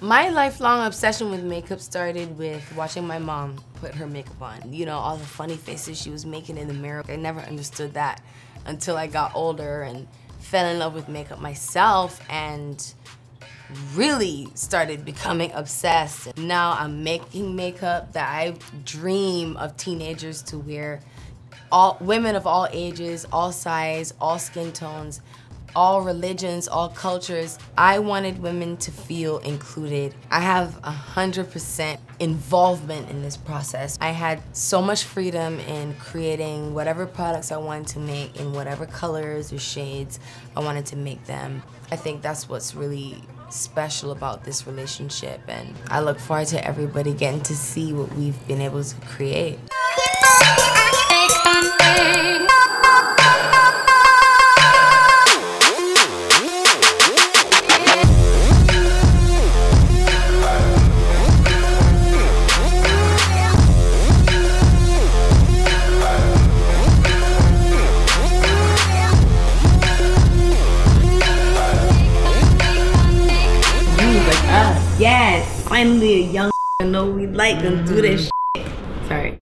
My lifelong obsession with makeup started with watching my mom put her makeup on. You know, all the funny faces she was making in the mirror. I never understood that until I got older and fell in love with makeup myself and really started becoming obsessed. Now I'm making makeup that I dream of teenagers to wear. All women of all ages, all size, all skin tones, all religions, all cultures. I wanted women to feel included. I have 100% involvement in this process. I had so much freedom in creating whatever products I wanted to make in whatever colors or shades I wanted to make them. I think that's what's really special about this relationship, and I look forward to everybody getting to see what we've been able to create. Yes, finally a young know we like and do this shit. Sorry.